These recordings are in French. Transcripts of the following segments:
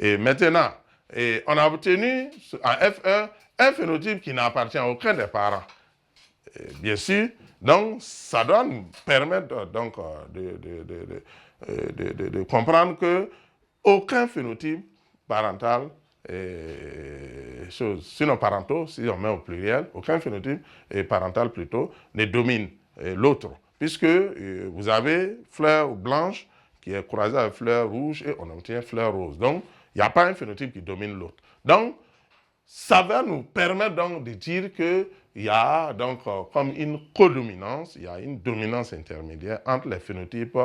Et maintenant, on a obtenu en F1 un phénotype qui n'appartient à aucun des parents. Bien sûr, donc ça doit nous permettre donc, de comprendre que aucun phénotype parental, sinon parentaux, si on met au pluriel, aucun phénotype parental plutôt ne domine l'autre, puisque vous avez fleur blanche qui est croisée avec fleur rouge et on obtient fleur rose. Donc, il n'y a pas un phénotype qui domine l'autre. Donc, ça va nous permettre donc de dire qu'il y a donc comme une codominance, il y a une dominance intermédiaire entre les phénotypes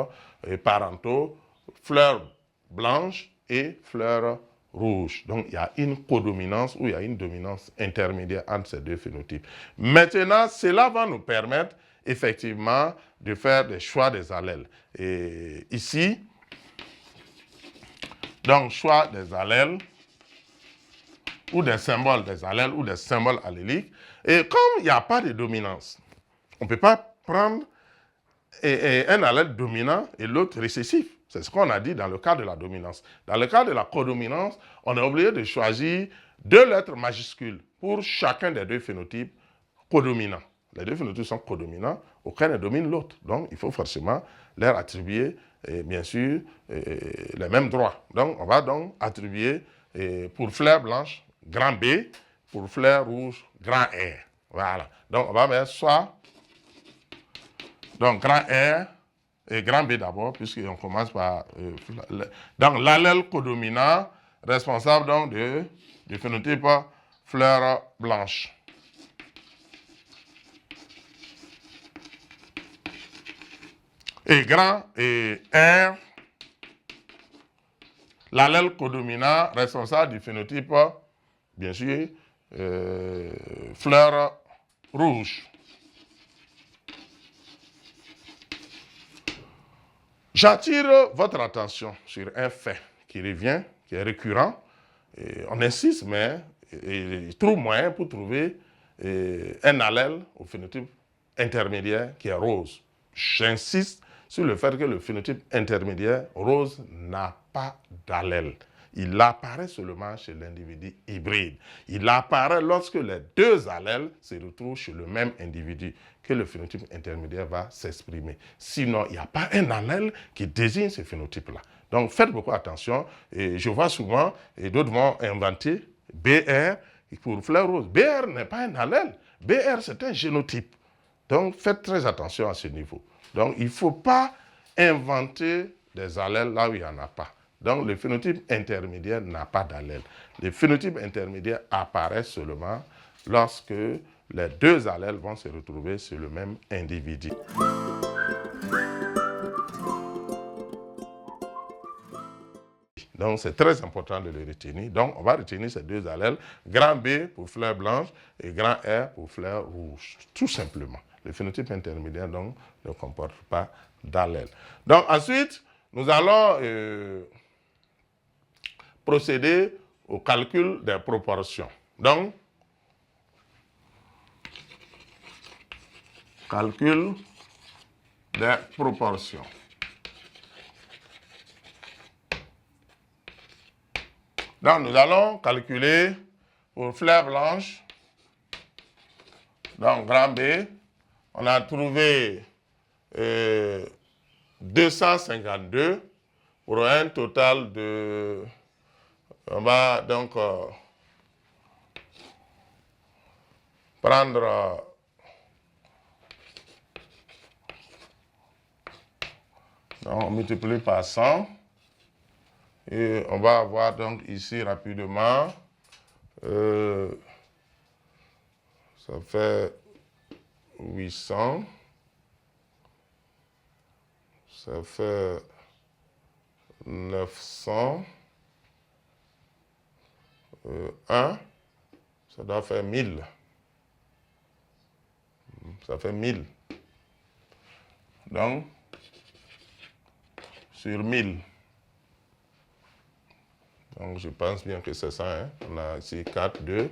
parentaux, fleurs blanches et fleurs rouges. Donc il y a une codominance ou il y a une dominance intermédiaire entre ces deux phénotypes. Maintenant, cela va nous permettre effectivement de faire des choix des allèles. Et ici, donc choix des allèles, ou des symboles des allèles ou des symboles alléliques. Et comme il n'y a pas de dominance, on ne peut pas prendre un allèle dominant et l'autre récessif. C'est ce qu'on a dit dans le cas de la dominance. Dans le cas de la codominance, on est obligé de choisir 2 lettres majuscules pour chacun des 2 phénotypes codominants. Les 2 phénotypes sont codominants, aucun ne domine l'autre. Donc, il faut forcément leur attribuer, bien sûr, les mêmes droits. Donc, on va donc attribuer pour fleur blanche, grand B, pour fleur rouge, grand R. Voilà. Donc, on va mettre soit donc grand R et grand B d'abord, puisqu'on commence par donc l'allèle codominant responsable donc du phénotype fleur blanche. Et grand et R, l'allèle codominant responsable du phénotype, bien sûr, fleur rouge. J'attire votre attention sur un fait qui revient, qui est récurrent. Et on insiste, mais il trouve moyen pour trouver un allèle au phénotype intermédiaire qui est rose. J'insiste sur le fait que le phénotype intermédiaire rose n'a pas d'allèle. Il apparaît seulement chez l'individu hybride. Il apparaît lorsque les 2 allèles se retrouvent chez le même individu que le phénotype intermédiaire va s'exprimer. Sinon, il n'y a pas un allèle qui désigne ce phénotype-là. Donc, faites beaucoup attention. Et je vois souvent, et d'autres vont inventer BR pour fleur rose. BR n'est pas un allèle. BR, c'est un génotype. Donc, faites très attention à ce niveau. Donc, il ne faut pas inventer des allèles là où il n'y en a pas. Donc, le phénotype intermédiaire n'a pas d'allèle. Le phénotype intermédiaire apparaît seulement lorsque les 2 allèles vont se retrouver sur le même individu. Donc, c'est très important de le retenir. Donc, on va retenir ces 2 allèles, grand B pour fleur blanche et grand R pour fleur rouge, tout simplement. Le phénotype intermédiaire, donc, ne comporte pas d'allèle. Donc, ensuite, nous allons procéder au calcul des proportions. Donc, calcul des proportions. Donc, nous allons calculer pour fleur blanche, donc grand B, on a trouvé 252 pour un total de... On va donc prendre donc on multiplie par 100 et on va avoir donc ici rapidement ça fait 800, ça fait 900, 1, ça doit faire 1000. Ça fait 1000. Donc, sur 1000. Donc, je pense bien que c'est ça. Hein? On a ici 4, 2.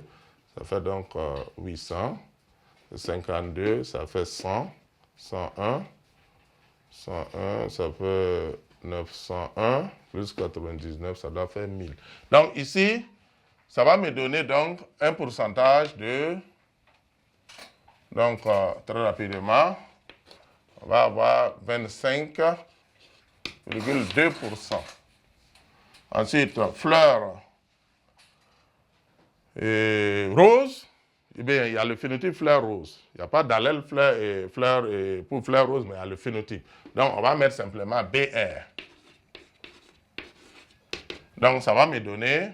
Ça fait donc 800. 52, ça fait 100. 101. 101, ça fait 901 plus 99, ça doit faire 1000. Donc ici, ça va me donner donc un pourcentage de... Donc, très rapidement, on va avoir 25,2%. Ensuite, fleurs et roses. Eh bien, il y a le phénotype fleur rose. Il n'y a pas d'allèle pour fleur rose, mais il y a le phénotype. Donc, on va mettre simplement BR. Donc, ça va me donner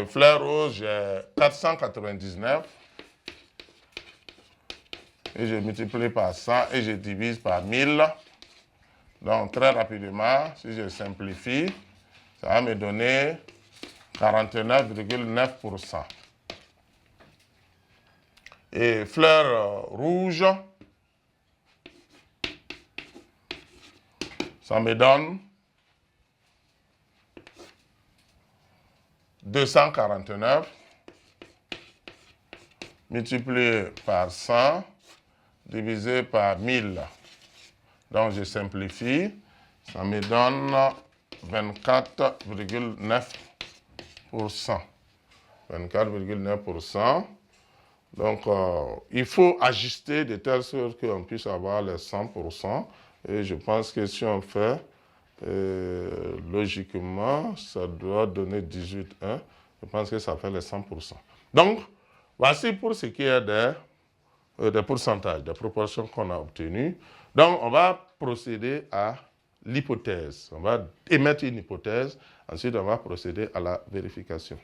fleur rose, j'ai 499. Et je multiplie par 100 et je divise par 1000. Donc, très rapidement, si je simplifie, ça va me donner 49,9%. Et fleurs rouges, ça me donne 249 multiplié par 100 divisé par 1000. Donc, je simplifie, ça me donne 24,9%. 24,9%. Donc, il faut ajuster de telle sorte qu'on puisse avoir les 100%. Et je pense que si on fait, logiquement, ça doit donner 18,1. Je pense que ça fait les 100%. Donc, voici pour ce qui est des pourcentages, des proportions qu'on a obtenues. Donc, on va procéder à l'hypothèse. On va émettre une hypothèse. Ensuite, on va procéder à la vérification.